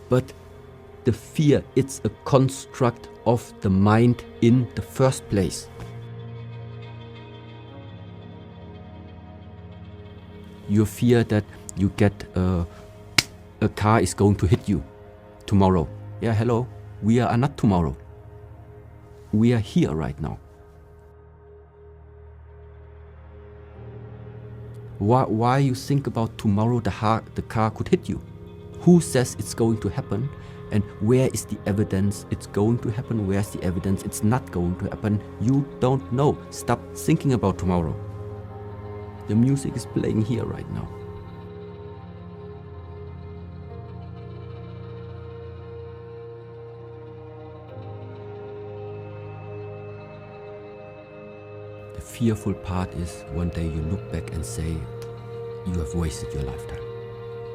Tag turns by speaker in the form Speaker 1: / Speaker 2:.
Speaker 1: But the fear, it's a construct of the mind in the first place. You fear that you get a car is going to hit you tomorrow. Yeah, hello. We are not tomorrow. We are here right now. Why you think about tomorrow the car could hit you? Who says it's going to happen? And where is the evidence it's going to happen? Where's the evidence it's not going to happen? You don't know. Stop thinking about tomorrow. The music is playing here right now. The fearful part is one day you look back and say, you have wasted your lifetime.